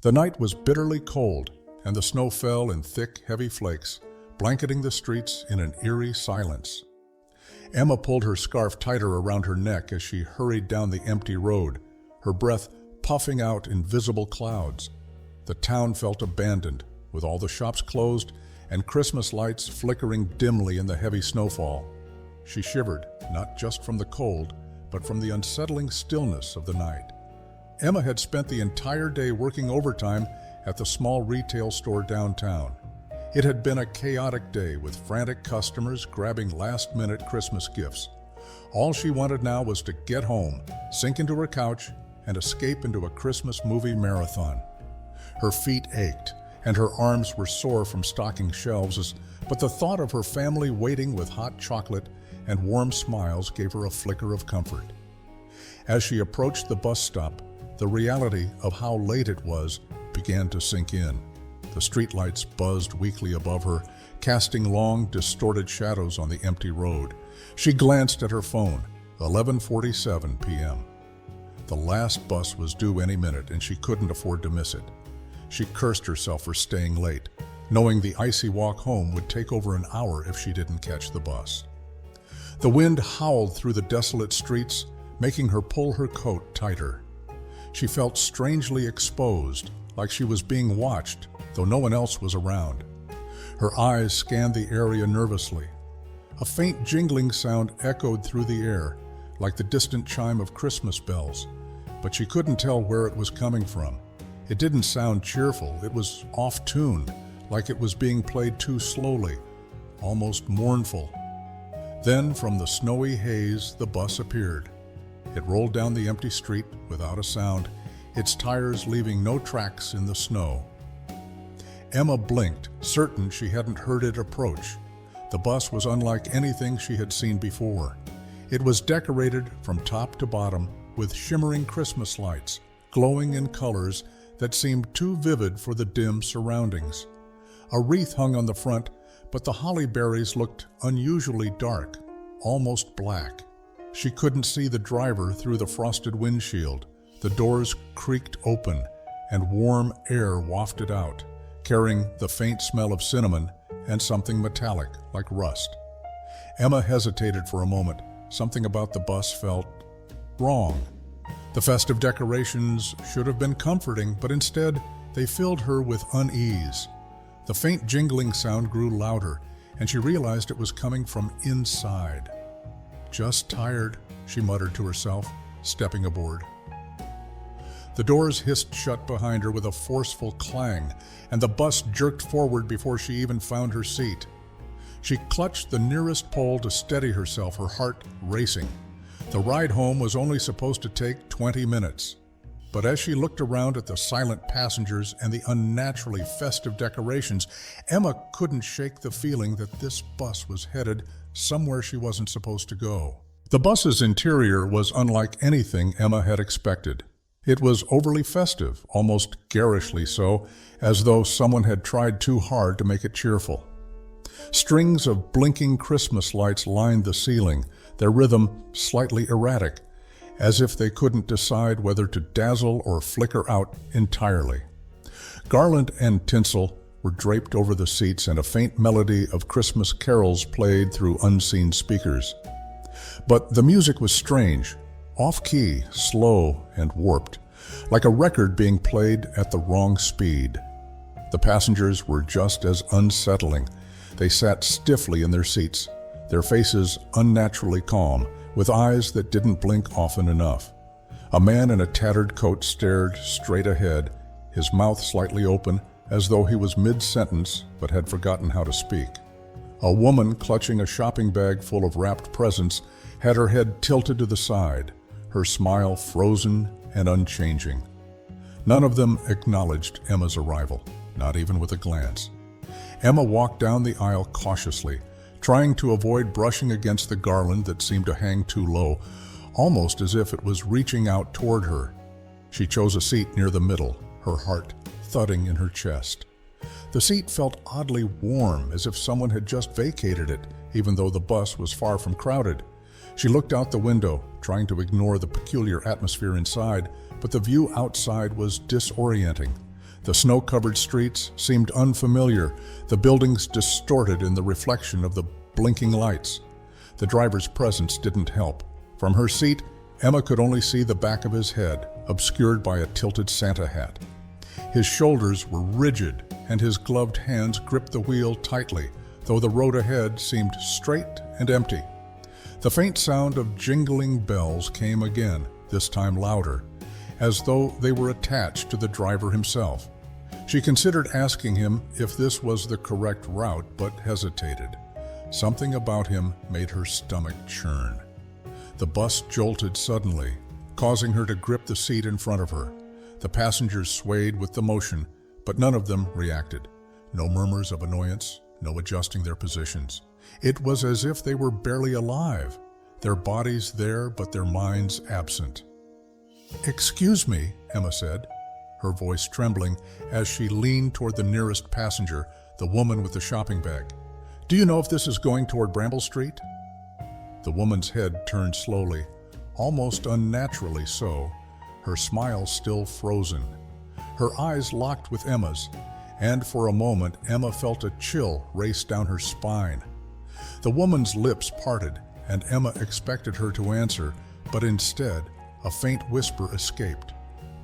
The night was bitterly cold, and the snow fell in thick, heavy flakes, blanketing the streets in an eerie silence. Emma pulled her scarf tighter around her neck as she hurried down the empty road, her breath puffing out invisible clouds. The town felt abandoned, with all the shops closed and Christmas lights flickering dimly in the heavy snowfall. She shivered, not just from the cold, but from the unsettling stillness of the night. Emma had spent the entire day working overtime at the small retail store downtown. It had been a chaotic day with frantic customers grabbing last-minute Christmas gifts. All she wanted now was to get home, sink into her couch, and escape into a Christmas movie marathon. Her feet ached, and her arms were sore from stocking shelves, but the thought of her family waiting with hot chocolate and warm smiles gave her a flicker of comfort. As she approached the bus stop, the reality of how late it was began to sink in. The streetlights buzzed weakly above her, casting long, distorted shadows on the empty road. She glanced at her phone, 11:47 p.m. The last bus was due any minute, and she couldn't afford to miss it. She cursed herself for staying late, knowing the icy walk home would take over an hour if she didn't catch the bus. The wind howled through the desolate streets, making her pull her coat tighter. She felt strangely exposed, like she was being watched, though no one else was around. Her eyes scanned the area nervously. A faint jingling sound echoed through the air, like the distant chime of Christmas bells, but she couldn't tell where it was coming from. It didn't sound cheerful. It was off-tune, like it was being played too slowly, almost mournful. Then, from the snowy haze, the bus appeared. It rolled down the empty street without a sound, its tires leaving no tracks in the snow. Emma blinked, certain she hadn't heard it approach. The bus was unlike anything she had seen before. It was decorated from top to bottom with shimmering Christmas lights, glowing in colors that seemed too vivid for the dim surroundings. A wreath hung on the front, but the holly berries looked unusually dark, almost black. She couldn't see the driver through the frosted windshield. The doors creaked open, and warm air wafted out, carrying the faint smell of cinnamon and something metallic like rust. Emma hesitated for a moment. Something about the bus felt wrong. The festive decorations should have been comforting, but instead they filled her with unease. The faint jingling sound grew louder, and she realized it was coming from inside. "Just tired," she muttered to herself, stepping aboard. The doors hissed shut behind her with a forceful clang, and the bus jerked forward before she even found her seat. She clutched the nearest pole to steady herself, her heart racing. The ride home was only supposed to take 20 minutes. But as she looked around at the silent passengers and the unnaturally festive decorations, Emma couldn't shake the feeling that this bus was headed somewhere she wasn't supposed to go. The bus's interior was unlike anything Emma had expected. It was overly festive, almost garishly so, as though someone had tried too hard to make it cheerful. Strings of blinking Christmas lights lined the ceiling, their rhythm slightly erratic, as if they couldn't decide whether to dazzle or flicker out entirely. Garland and tinsel were draped over the seats, and a faint melody of Christmas carols played through unseen speakers. But the music was strange, off-key, slow, and warped, like a record being played at the wrong speed. The passengers were just as unsettling. They sat stiffly in their seats, their faces unnaturally calm, with eyes that didn't blink often enough. A man in a tattered coat stared straight ahead, his mouth slightly open, as though he was mid-sentence but had forgotten how to speak. A woman clutching a shopping bag full of wrapped presents had her head tilted to the side, her smile frozen and unchanging. None of them acknowledged Emma's arrival, not even with a glance. Emma walked down the aisle cautiously, trying to avoid brushing against the garland that seemed to hang too low, almost as if it was reaching out toward her. She chose a seat near the middle, her heart thudding in her chest. The seat felt oddly warm, as if someone had just vacated it, even though the bus was far from crowded. She looked out the window, trying to ignore the peculiar atmosphere inside, but the view outside was disorienting. The snow-covered streets seemed unfamiliar, the buildings distorted in the reflection of the blinking lights. The driver's presence didn't help. From her seat, Emma could only see the back of his head, obscured by a tilted Santa hat. His shoulders were rigid, and his gloved hands gripped the wheel tightly, though the road ahead seemed straight and empty. The faint sound of jingling bells came again, this time louder, as though they were attached to the driver himself. She considered asking him if this was the correct route, but hesitated. Something about him made her stomach churn. The bus jolted suddenly, causing her to grip the seat in front of her. The passengers swayed with the motion, but none of them reacted. No murmurs of annoyance, no adjusting their positions. It was as if they were barely alive, their bodies there but their minds absent. "Excuse me," Emma said, her voice trembling as she leaned toward the nearest passenger, the woman with the shopping bag. "Do you know if this is going toward Bramble Street?" The woman's head turned slowly, almost unnaturally so, her smile still frozen. Her eyes locked with Emma's, and for a moment Emma felt a chill race down her spine. The woman's lips parted, and Emma expected her to answer, but instead, a faint whisper escaped.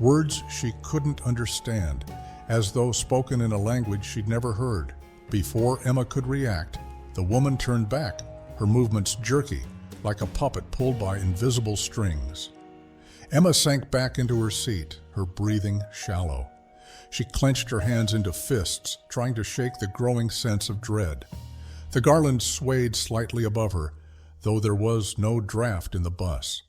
Words she couldn't understand, as though spoken in a language she'd never heard. Before Emma could react, the woman turned back, her movements jerky, like a puppet pulled by invisible strings. Emma sank back into her seat, her breathing shallow. She clenched her hands into fists, trying to shake the growing sense of dread. The garland swayed slightly above her, though there was no draft in the bus.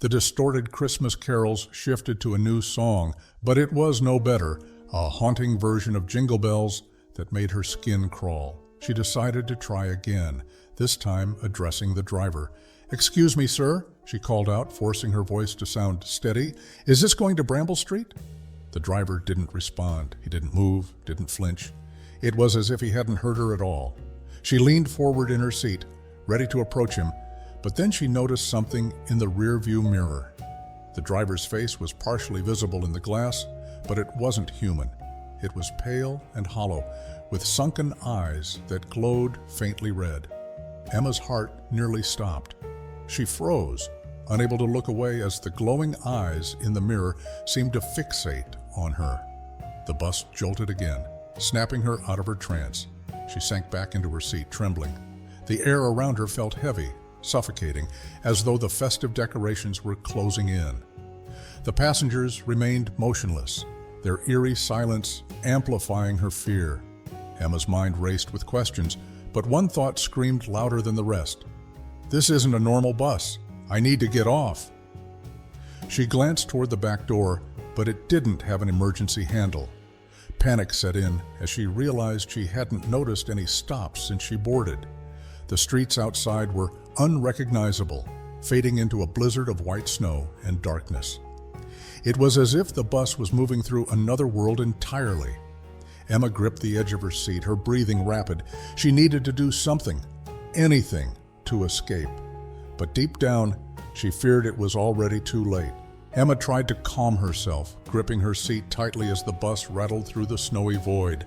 The distorted Christmas carols shifted to a new song, but it was no better, a haunting version of Jingle Bells that made her skin crawl. She decided to try again, this time addressing the driver. "Excuse me, sir," she called out, forcing her voice to sound steady. "Is this going to Bramble Street?" The driver didn't respond. He didn't move, didn't flinch. It was as if he hadn't heard her at all. She leaned forward in her seat, ready to approach him, but then she noticed something in the rear-view mirror. The driver's face was partially visible in the glass, but it wasn't human. It was pale and hollow, with sunken eyes that glowed faintly red. Emma's heart nearly stopped. She froze, unable to look away as the glowing eyes in the mirror seemed to fixate on her. The bus jolted again, snapping her out of her trance. She sank back into her seat, trembling. The air around her felt heavy, suffocating, as though the festive decorations were closing in. The passengers remained motionless, their eerie silence amplifying her fear. Emma's mind raced with questions, but one thought screamed louder than the rest. "This isn't a normal bus. I need to get off." She glanced toward the back door, but it didn't have an emergency handle. Panic set in as she realized she hadn't noticed any stops since she boarded. The streets outside were unrecognizable, fading into a blizzard of white snow and darkness. It was as if the bus was moving through another world entirely. Emma gripped the edge of her seat, her breathing rapid. She needed to do something, anything, to escape. But deep down, she feared it was already too late. Emma tried to calm herself, gripping her seat tightly as the bus rattled through the snowy void.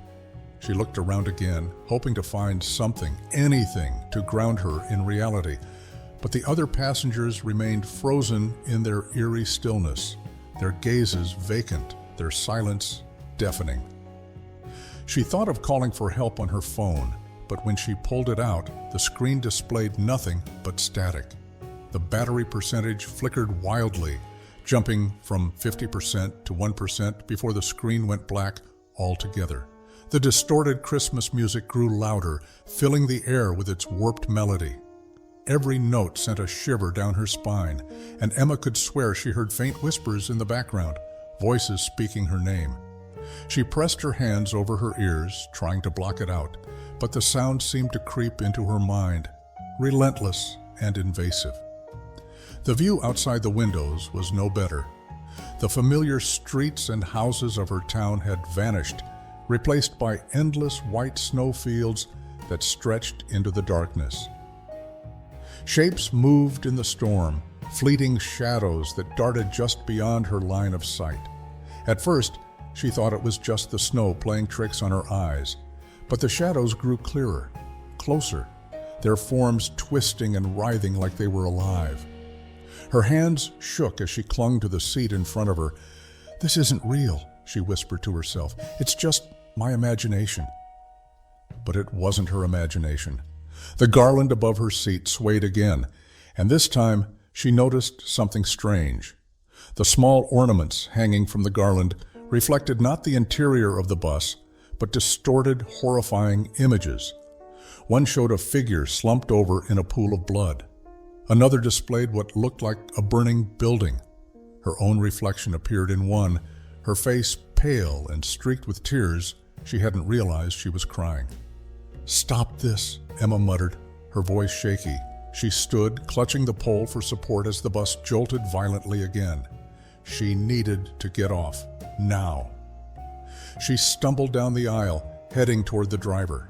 She looked around again, hoping to find something, anything, to ground her in reality. But the other passengers remained frozen in their eerie stillness, their gazes vacant, their silence deafening. She thought of calling for help on her phone, but when she pulled it out, the screen displayed nothing but static. The battery percentage flickered wildly, jumping from 50% to 1% before the screen went black altogether. The distorted Christmas music grew louder, filling the air with its warped melody. Every note sent a shiver down her spine, and Emma could swear she heard faint whispers in the background, voices speaking her name. She pressed her hands over her ears, trying to block it out, but the sound seemed to creep into her mind, relentless and invasive. The view outside the windows was no better. The familiar streets and houses of her town had vanished, replaced by endless white snowfields that stretched into the darkness. Shapes moved in the storm, fleeting shadows that darted just beyond her line of sight. At first, She thought it was just the snow playing tricks on her eyes, but the shadows grew clearer, closer, their forms twisting and writhing like they were alive. Her hands shook as she clung to the seat in front of her. "This isn't real," she whispered to herself. "It's just my imagination." But it wasn't her imagination. The garland above her seat swayed again, and this time she noticed something strange. The small ornaments hanging from the garland reflected not the interior of the bus, but distorted, horrifying images. One showed a figure slumped over in a pool of blood. Another displayed what looked like a burning building. Her own reflection appeared in one, her face pale and streaked with tears. She hadn't realized she was crying. "Stop this," Emma muttered, her voice shaky. She stood, clutching the pole for support as the bus jolted violently again. She needed to get off, now. She stumbled down the aisle, heading toward the driver.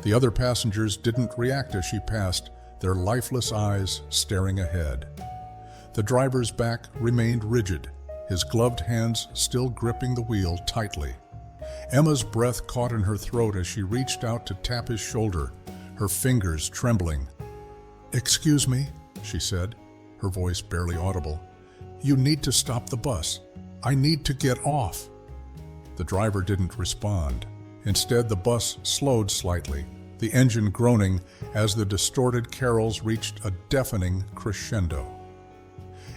The other passengers didn't react as she passed, their lifeless eyes staring ahead. The driver's back remained rigid, his gloved hands still gripping the wheel tightly. Emma's breath caught in her throat as she reached out to tap his shoulder, her fingers trembling. "Excuse me," she said, her voice barely audible. "You need to stop the bus. I need to get off." The driver didn't respond. Instead, the bus slowed slightly, the engine groaning as the distorted carols reached a deafening crescendo.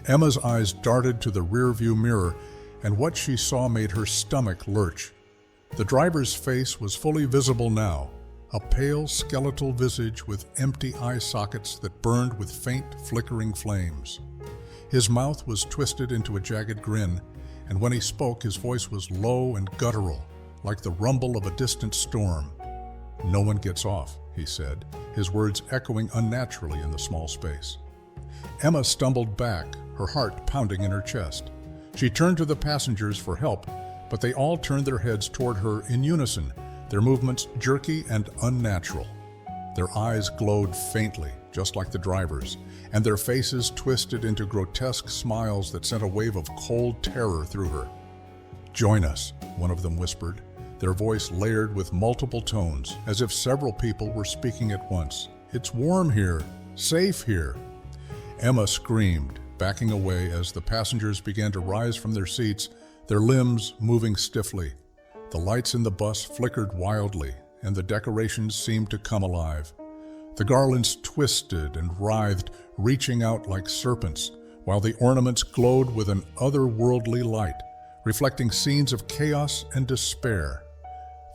Emma's eyes darted to the rearview mirror, and what she saw made her stomach lurch. The driver's face was fully visible now, a pale skeletal visage with empty eye sockets that burned with faint, flickering flames. His mouth was twisted into a jagged grin, and when he spoke, his voice was low and guttural, like the rumble of a distant storm. "No one gets off," he said, his words echoing unnaturally in the small space. Emma stumbled back, her heart pounding in her chest. She turned to the passengers for help, but they all turned their heads toward her in unison, their movements jerky and unnatural. Their eyes glowed faintly, just like the driver's, and their faces twisted into grotesque smiles that sent a wave of cold terror through her. "Join us," one of them whispered, their voice layered with multiple tones, as if several people were speaking at once. "It's warm here, safe here." Emma screamed, backing away as the passengers began to rise from their seats, their limbs moving stiffly. The lights in the bus flickered wildly, and the decorations seemed to come alive. The garlands twisted and writhed, reaching out like serpents, while the ornaments glowed with an otherworldly light, reflecting scenes of chaos and despair.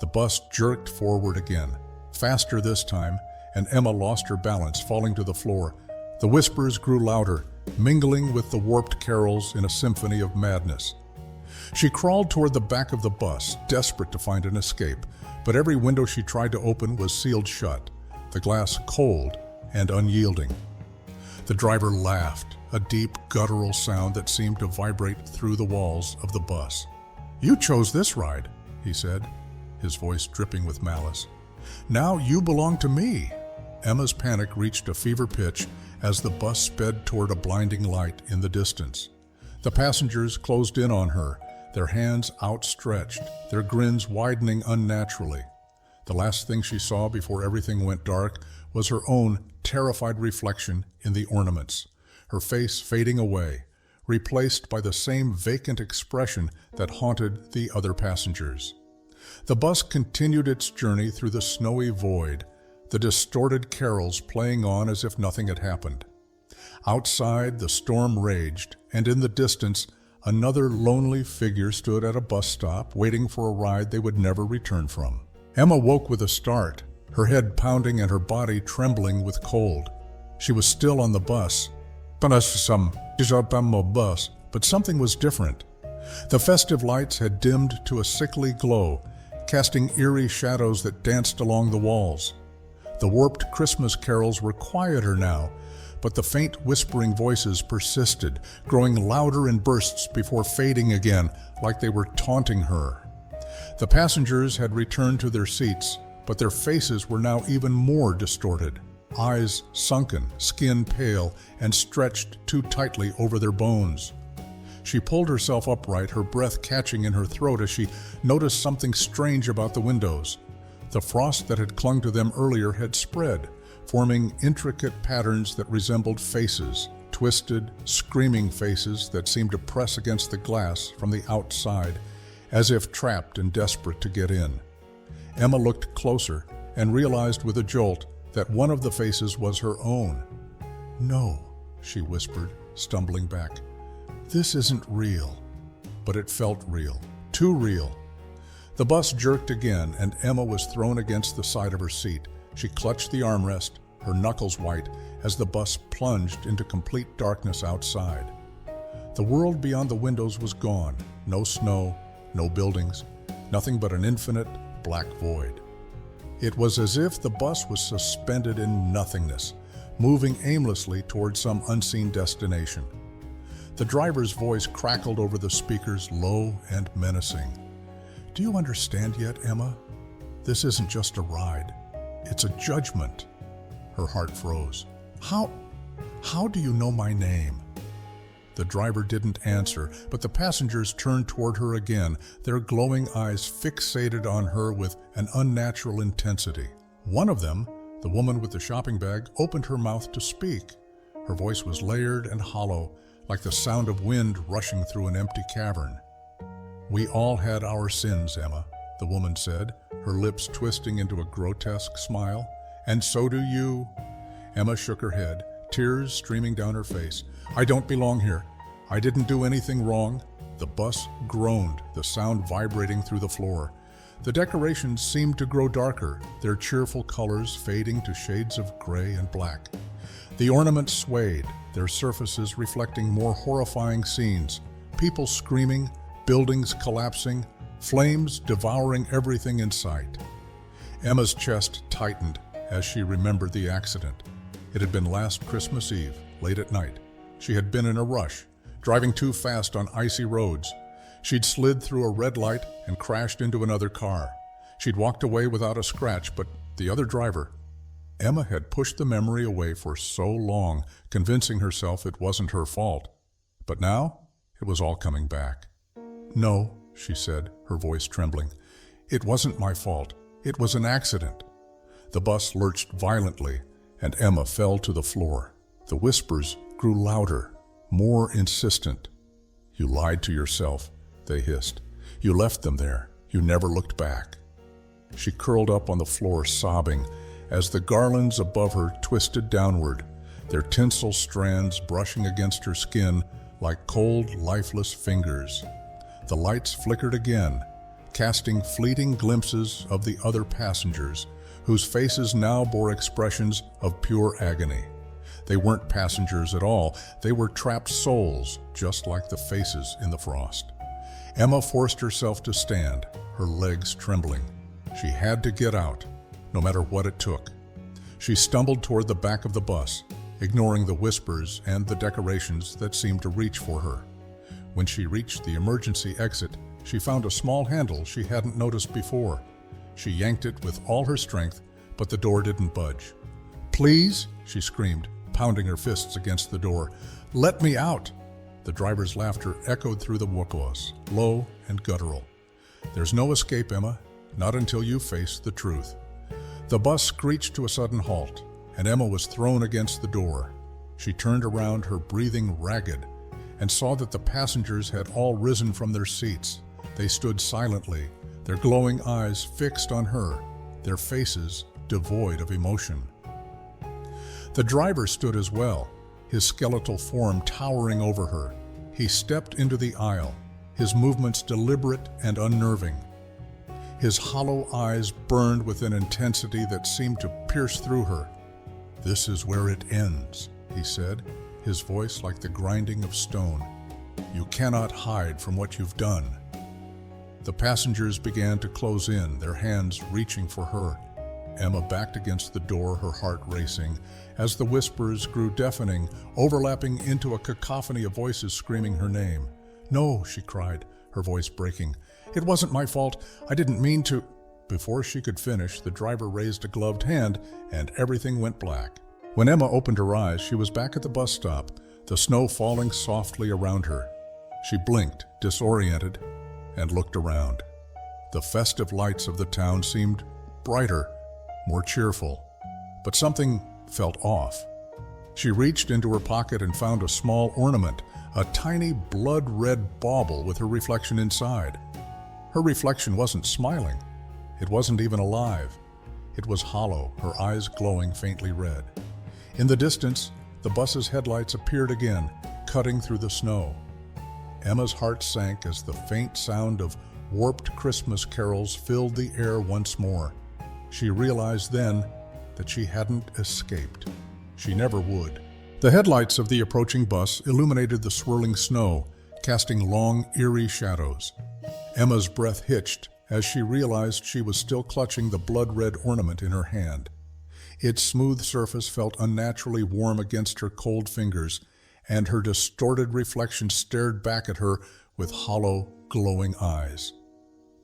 The bus jerked forward again, faster this time, and Emma lost her balance, falling to the floor. The whispers grew louder, mingling with the warped carols in a symphony of madness. She crawled toward the back of the bus, desperate to find an escape, but every window she tried to open was sealed shut, the glass cold and unyielding. The driver laughed, a deep, guttural sound that seemed to vibrate through the walls of the bus. "You chose this ride," he said, his voice dripping with malice. "Now you belong to me." Emma's panic reached a fever pitch as the bus sped toward a blinding light in the distance. The passengers closed in on her, their hands outstretched, their grins widening unnaturally. The last thing she saw before everything went dark was her own terrified reflection in the ornaments, her face fading away, replaced by the same vacant expression that haunted the other passengers. The bus continued its journey through the snowy void, the distorted carols playing on as if nothing had happened. Outside, the storm raged, and in the distance, another lonely figure stood at a bus stop, waiting for a ride they would never return from. Emma woke with a start, her head pounding and her body trembling with cold. She was still on the bus. But something was different. The festive lights had dimmed to a sickly glow, casting eerie shadows that danced along the walls. The warped Christmas carols were quieter now, but the faint whispering voices persisted, growing louder in bursts before fading again, like they were taunting her. The passengers had returned to their seats, but their faces were now even more distorted, eyes sunken, skin pale, and stretched too tightly over their bones. She pulled herself upright, her breath catching in her throat as she noticed something strange about the windows. The frost that had clung to them earlier had spread, forming intricate patterns that resembled faces, twisted, screaming faces that seemed to press against the glass from the outside, as if trapped and desperate to get in. Emma looked closer and realized with a jolt that one of the faces was her own. "No," she whispered, stumbling back. "This isn't real." But it felt real, too real. The bus jerked again, and Emma was thrown against the side of her seat. She clutched the armrest, her knuckles white, as the bus plunged into complete darkness outside. The world beyond the windows was gone. No snow, no buildings, nothing but an infinite black void. It was as if the bus was suspended in nothingness, moving aimlessly toward some unseen destination. The driver's voice crackled over the speakers, low and menacing. "Do you understand yet, Emma? This isn't just a ride. It's a judgment." Her heart froze. How do you know my name?" The driver didn't answer, but the passengers turned toward her again, their glowing eyes fixated on her with an unnatural intensity. One of them, the woman with the shopping bag, opened her mouth to speak. Her voice was layered and hollow, like the sound of wind rushing through an empty cavern. "We all had our sins, Emma," the woman said, her lips twisting into a grotesque smile. "And so do you." Emma shook her head, tears streaming down her face. "I don't belong here. I didn't do anything wrong." The bus groaned, the sound vibrating through the floor. The decorations seemed to grow darker, their cheerful colors fading to shades of gray and black. The ornaments swayed, their surfaces reflecting more horrifying scenes. People screaming, buildings collapsing, flames devouring everything in sight. Emma's chest tightened as she remembered the accident. It had been last Christmas Eve, late at night. She had been in a rush, driving too fast on icy roads. She'd slid through a red light and crashed into another car. She'd walked away without a scratch, but the other driver... Emma had pushed the memory away for so long, convincing herself it wasn't her fault. But now, it was all coming back. "No," she said, her voice trembling. "It wasn't my fault. It was an accident." The bus lurched violently, and Emma fell to the floor. The whispers grew louder, more insistent. "You lied to yourself," they hissed. "You left them there. You never looked back." She curled up on the floor, sobbing, as the garlands above her twisted downward, their tinsel strands brushing against her skin like cold, lifeless fingers. The lights flickered again, casting fleeting glimpses of the other passengers, whose faces now bore expressions of pure agony. They weren't passengers at all. They were trapped souls, just like the faces in the frost. Emma forced herself to stand, her legs trembling. She had to get out, no matter what it took. She stumbled toward the back of the bus, ignoring the whispers and the decorations that seemed to reach for her. When she reached the emergency exit, she found a small handle she hadn't noticed before. She yanked it with all her strength, but the door didn't budge. "Please," she screamed, pounding her fists against the door. "Let me out!" The driver's laughter echoed through the bus, low and guttural. "There's no escape, Emma, not until you face the truth." The bus screeched to a sudden halt, and Emma was thrown against the door. She turned around, her breathing ragged, and saw that the passengers had all risen from their seats. They stood silently, their glowing eyes fixed on her, their faces devoid of emotion. The driver stood as well, his skeletal form towering over her. He stepped into the aisle, his movements deliberate and unnerving. His hollow eyes burned with an intensity that seemed to pierce through her. "This is where it ends," he said, his voice like the grinding of stone. "You cannot hide from what you've done." The passengers began to close in, their hands reaching for her. Emma backed against the door, her heart racing, as the whispers grew deafening, overlapping into a cacophony of voices screaming her name. "No," she cried, her voice breaking. "It wasn't my fault. I didn't mean to..." Before she could finish, the driver raised a gloved hand, and everything went black. When Emma opened her eyes, she was back at the bus stop, the snow falling softly around her. She blinked, disoriented, and looked around. The festive lights of the town seemed brighter, more cheerful, but something felt off. She reached into her pocket and found a small ornament, a tiny blood-red bauble with her reflection inside. Her reflection wasn't smiling. It wasn't even alive. It was hollow, her eyes glowing faintly red. In the distance, the bus's headlights appeared again, cutting through the snow. Emma's heart sank as the faint sound of warped Christmas carols filled the air once more. She realized then that she hadn't escaped. She never would. The headlights of the approaching bus illuminated the swirling snow, casting long, eerie shadows. Emma's breath hitched as she realized she was still clutching the blood-red ornament in her hand. Its smooth surface felt unnaturally warm against her cold fingers, and her distorted reflection stared back at her with hollow, glowing eyes.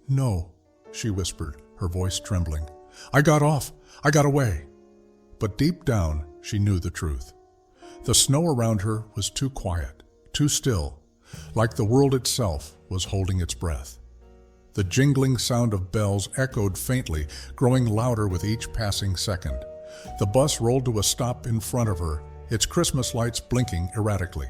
"No," she whispered, her voice trembling. "I got off. I got away." But deep down, she knew the truth. The snow around her was too quiet, too still, like the world itself was holding its breath. The jingling sound of bells echoed faintly, growing louder with each passing second. The bus rolled to a stop in front of her, its Christmas lights blinking erratically.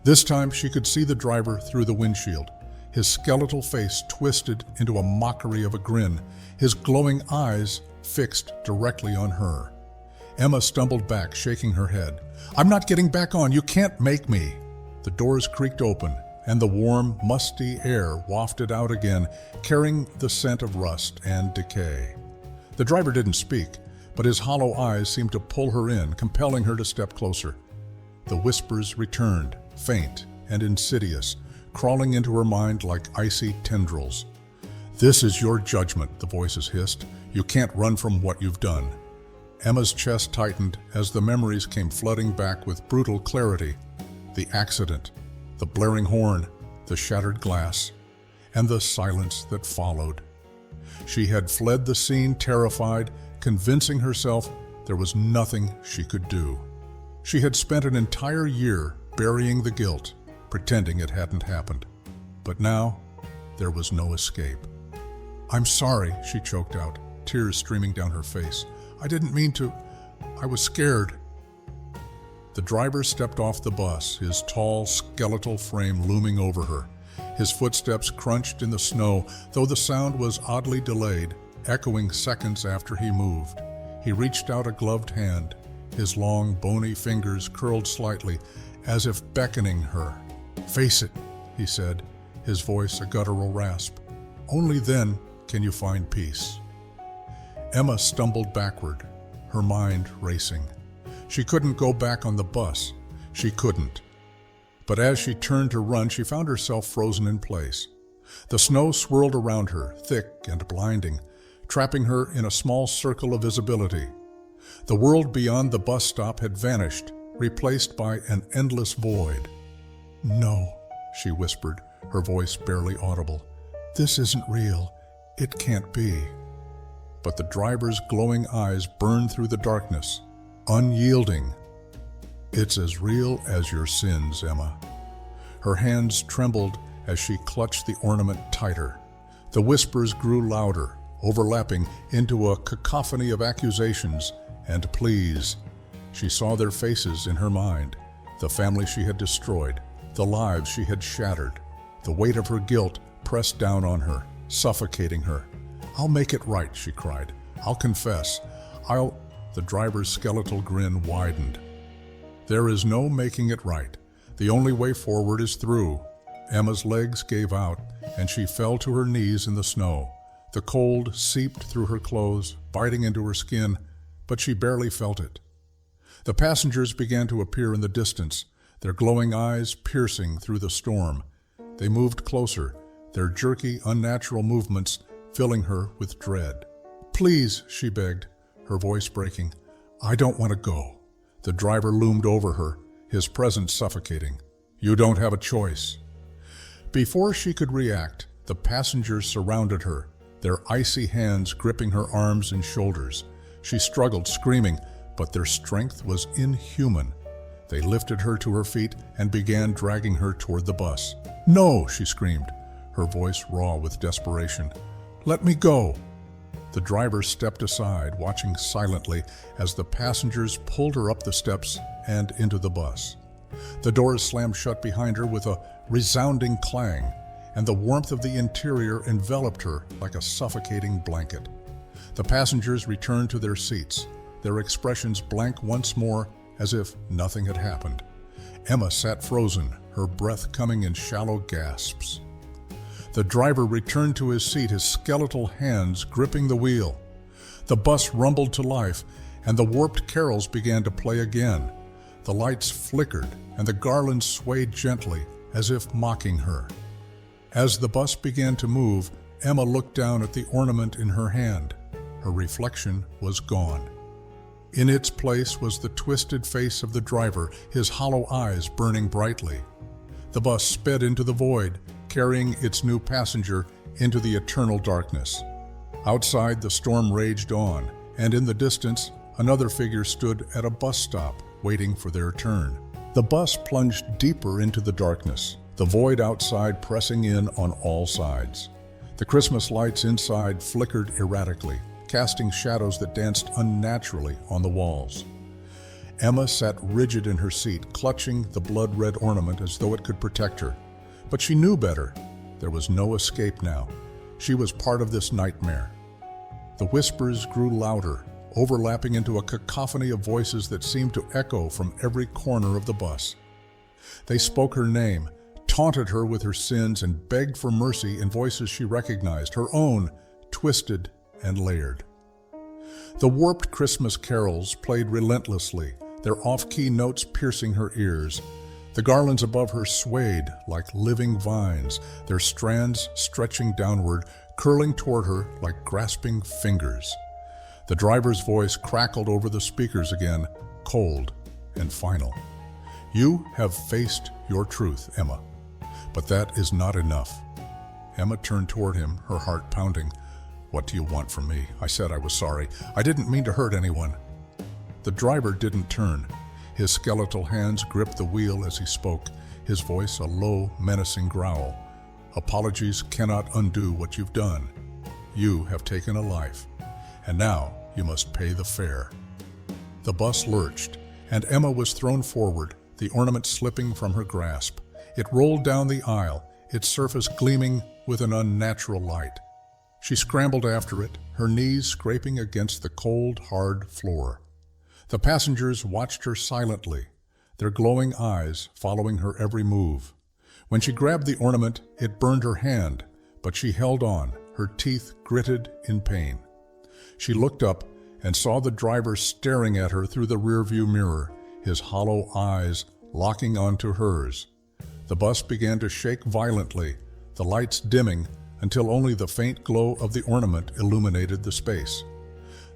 This time she could see the driver through the windshield, his skeletal face twisted into a mockery of a grin, his glowing eyes fixed directly on her. Emma stumbled back, shaking her head. "I'm not getting back on. You can't make me." The doors creaked open, and the warm, musty air wafted out again, carrying the scent of rust and decay. The driver didn't speak, but his hollow eyes seemed to pull her in, compelling her to step closer. The whispers returned, faint and insidious, crawling into her mind like icy tendrils. "This is your judgment," the voices hissed. "You can't run from what you've done." Emma's chest tightened as the memories came flooding back with brutal clarity. The accident, the blaring horn, the shattered glass, and the silence that followed. She had fled the scene terrified, convincing herself there was nothing she could do. She had spent an entire year burying the guilt, pretending it hadn't happened. But now, there was no escape. "I'm sorry," she choked out, tears streaming down her face. "I didn't mean to. I was scared." The driver stepped off the bus, his tall, skeletal frame looming over her. His footsteps crunched in the snow, though the sound was oddly delayed, echoing seconds after he moved. He reached out a gloved hand, his long, bony fingers curled slightly, as if beckoning her. "Face it," he said, his voice a guttural rasp. "Only then can you find peace." Emma stumbled backward, her mind racing. She couldn't go back on the bus. She couldn't. But as she turned to run, she found herself frozen in place. The snow swirled around her, thick and blinding, trapping her in a small circle of visibility. The world beyond the bus stop had vanished, replaced by an endless void. "No," she whispered, her voice barely audible. "This isn't real. It can't be." But the driver's glowing eyes burned through the darkness, unyielding. "It's as real as your sins, Emma." Her hands trembled as she clutched the ornament tighter. The whispers grew louder, overlapping into a cacophony of accusations and pleas. She saw their faces in her mind, the family she had destroyed, the lives she had shattered. The weight of her guilt pressed down on her, suffocating her. "I'll make it right," she cried. "I'll confess. The driver's skeletal grin widened. "There is no making it right. The only way forward is through." Emma's legs gave out, and she fell to her knees in the snow. The cold seeped through her clothes, biting into her skin, but she barely felt it. The passengers began to appear in the distance, their glowing eyes piercing through the storm. They moved closer, their jerky, unnatural movements filling her with dread. "Please," she begged, her voice breaking. "I don't want to go." The driver loomed over her, his presence suffocating. "You don't have a choice." Before she could react, the passengers surrounded her, their icy hands gripping her arms and shoulders. She struggled, screaming, but their strength was inhuman. They lifted her to her feet and began dragging her toward the bus. "No!" she screamed, her voice raw with desperation. "Let me go!" The driver stepped aside, watching silently as the passengers pulled her up the steps and into the bus. The doors slammed shut behind her with a resounding clang, and the warmth of the interior enveloped her like a suffocating blanket. The passengers returned to their seats, their expressions blank once more as if nothing had happened. Emma sat frozen, her breath coming in shallow gasps. The driver returned to his seat, his skeletal hands gripping the wheel. The bus rumbled to life, and the warped carols began to play again. The lights flickered, and the garlands swayed gently, as if mocking her. As the bus began to move, Emma looked down at the ornament in her hand. Her reflection was gone. In its place was the twisted face of the driver, his hollow eyes burning brightly. The bus sped into the void, carrying its new passenger into the eternal darkness. Outside, the storm raged on, and in the distance, another figure stood at a bus stop, waiting for their turn. The bus plunged deeper into the darkness, the void outside pressing in on all sides. The Christmas lights inside flickered erratically, casting shadows that danced unnaturally on the walls. Emma sat rigid in her seat, clutching the blood-red ornament as though it could protect her. But she knew better. There was no escape now. She was part of this nightmare. The whispers grew louder, overlapping into a cacophony of voices that seemed to echo from every corner of the bus. They spoke her name, taunted her with her sins, and begged for mercy in voices she recognized, her own, twisted and layered. The warped Christmas carols played relentlessly, their off-key notes piercing her ears. The garlands above her swayed like living vines, their strands stretching downward, curling toward her like grasping fingers. The driver's voice crackled over the speakers again, cold and final. "You have faced your truth, Emma, but that is not enough." Emma turned toward him, her heart pounding. "What do you want from me?" I said I was sorry. "I didn't mean to hurt anyone." The driver didn't turn. His skeletal hands gripped the wheel as he spoke, his voice a low, menacing growl. "Apologies cannot undo what you've done. You have taken a life, and now you must pay the fare." The bus lurched, and Emma was thrown forward, the ornament slipping from her grasp. It rolled down the aisle, its surface gleaming with an unnatural light. She scrambled after it, her knees scraping against the cold, hard floor. The passengers watched her silently, their glowing eyes following her every move. When she grabbed the ornament, it burned her hand, but she held on, her teeth gritted in pain. She looked up and saw the driver staring at her through the rearview mirror, his hollow eyes locking onto hers. The bus began to shake violently, the lights dimming until only the faint glow of the ornament illuminated the space.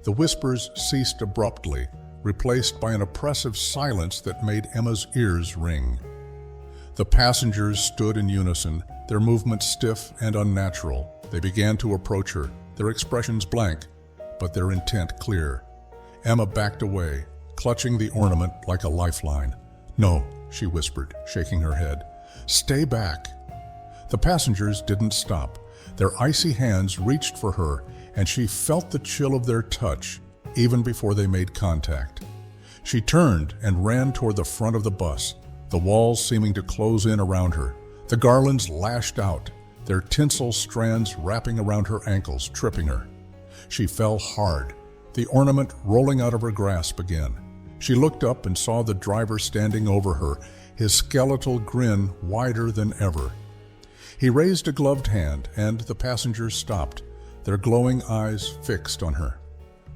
The whispers ceased abruptly, replaced by an oppressive silence that made Emma's ears ring. The passengers stood in unison, their movements stiff and unnatural. They began to approach her, their expressions blank, but their intent clear. Emma backed away, clutching the ornament like a lifeline. "No," she whispered, shaking her head. "Stay back." The passengers didn't stop. Their icy hands reached for her, and she felt the chill of their touch, even before they made contact. She turned and ran toward the front of the bus, the walls seeming to close in around her. The garlands lashed out, their tinsel strands wrapping around her ankles, tripping her. She fell hard, the ornament rolling out of her grasp again. She looked up and saw the driver standing over her, his skeletal grin wider than ever. He raised a gloved hand, and the passengers stopped, their glowing eyes fixed on her.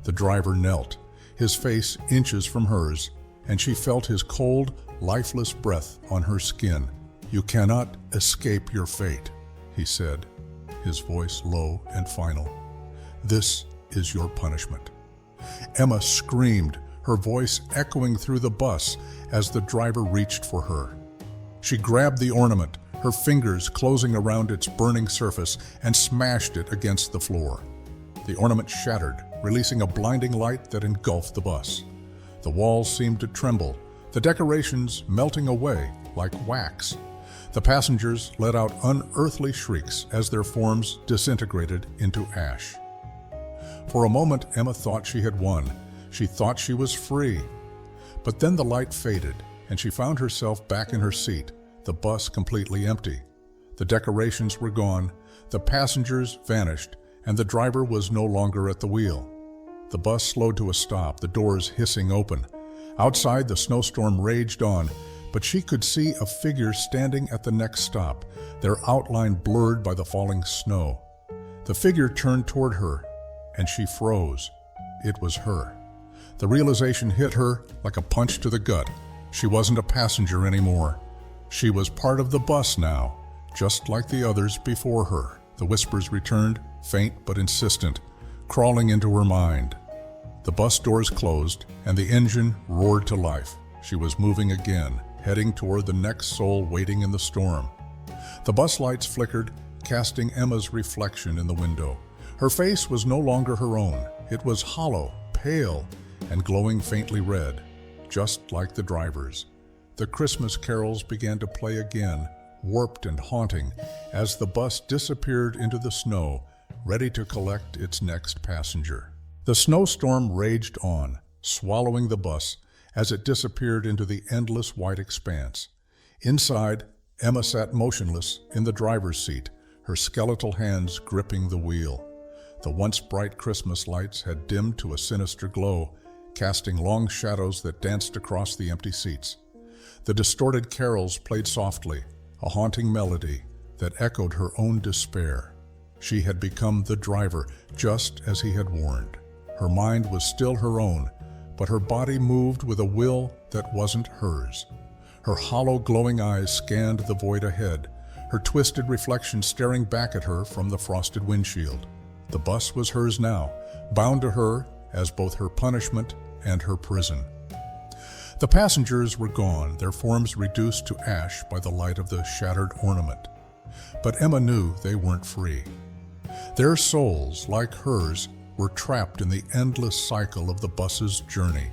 The driver knelt, his face inches from hers, and she felt his cold, lifeless breath on her skin. "You cannot escape your fate," he said, his voice low and final. "This is your punishment." Emma screamed, her voice echoing through the bus as the driver reached for her. She grabbed the ornament, her fingers closing around its burning surface, and smashed it against the floor. The ornament shattered, releasing a blinding light that engulfed the bus. The walls seemed to tremble, the decorations melting away like wax. The passengers let out unearthly shrieks as their forms disintegrated into ash. For a moment, Emma thought she had won. She thought she was free. But then the light faded, and she found herself back in her seat, the bus completely empty. The decorations were gone, the passengers vanished, and the driver was no longer at the wheel. The bus slowed to a stop, the doors hissing open. Outside, the snowstorm raged on, but she could see a figure standing at the next stop, their outline blurred by the falling snow. The figure turned toward her, and she froze. It was her. The realization hit her like a punch to the gut. She wasn't a passenger anymore. She was part of the bus now, just like the others before her. The whispers returned, faint but insistent, crawling into her mind. The bus doors closed, and the engine roared to life. She was moving again, heading toward the next soul waiting in the storm. The bus lights flickered, casting Emma's reflection in the window. Her face was no longer her own. It was hollow, pale, and glowing faintly red, just like the driver's. The Christmas carols began to play again, warped and haunting, as the bus disappeared into the snow, ready to collect its next passenger. The snowstorm raged on, swallowing the bus as it disappeared into the endless white expanse. Inside, Emma sat motionless in the driver's seat, her skeletal hands gripping the wheel. The once bright Christmas lights had dimmed to a sinister glow, casting long shadows that danced across the empty seats. The distorted carols played softly, a haunting melody that echoed her own despair. She had become the driver, just as he had warned. Her mind was still her own, but her body moved with a will that wasn't hers. Her hollow, glowing eyes scanned the void ahead, her twisted reflection staring back at her from the frosted windshield. The bus was hers now, bound to her as both her punishment and her prison. The passengers were gone, their forms reduced to ash by the light of the shattered ornament. But Emma knew they weren't free. Their souls, like hers, were trapped in the endless cycle of the bus's journey.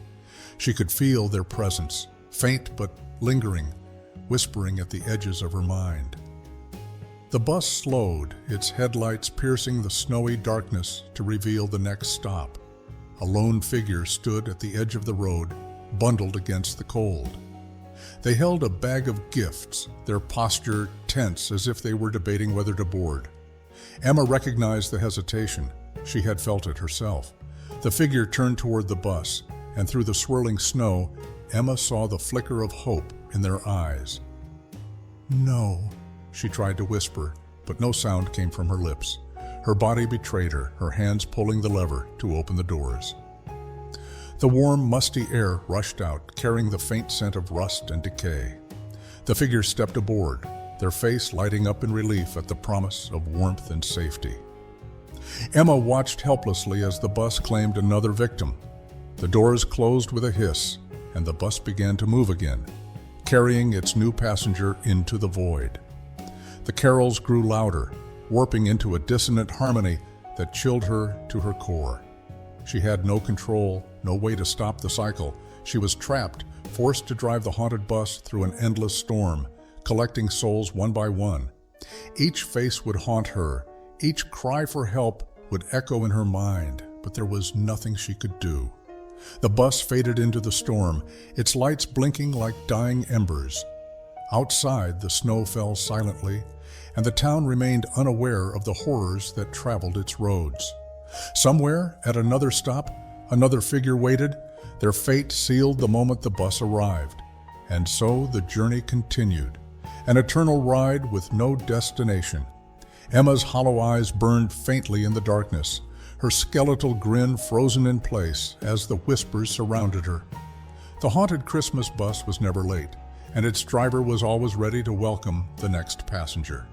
She could feel their presence, faint but lingering, whispering at the edges of her mind. The bus slowed, its headlights piercing the snowy darkness to reveal the next stop. A lone figure stood at the edge of the road, bundled against the cold. They held a bag of gifts, their posture tense as if they were debating whether to board. Emma recognized the hesitation. She had felt it herself. The figure turned toward the bus, and through the swirling snow, Emma saw the flicker of hope in their eyes. "No," she tried to whisper, but no sound came from her lips. Her body betrayed her, her hands pulling the lever to open the doors. The warm, musty air rushed out, carrying the faint scent of rust and decay. The figures stepped aboard, their face lighting up in relief at the promise of warmth and safety. Emma watched helplessly as the bus claimed another victim. The doors closed with a hiss, and the bus began to move again, carrying its new passenger into the void. The carols grew louder, warping into a dissonant harmony that chilled her to her core. She had no control, no way to stop the cycle. She was trapped, forced to drive the haunted bus through an endless storm, collecting souls one by one. Each face would haunt her, each cry for help would echo in her mind, but there was nothing she could do. The bus faded into the storm, its lights blinking like dying embers. Outside, the snow fell silently, and the town remained unaware of the horrors that traveled its roads. Somewhere, at another stop, another figure waited, their fate sealed the moment the bus arrived. And so the journey continued, an eternal ride with no destination. Emma's hollow eyes burned faintly in the darkness, her skeletal grin frozen in place as the whispers surrounded her. The haunted Christmas bus was never late, and its driver was always ready to welcome the next passenger.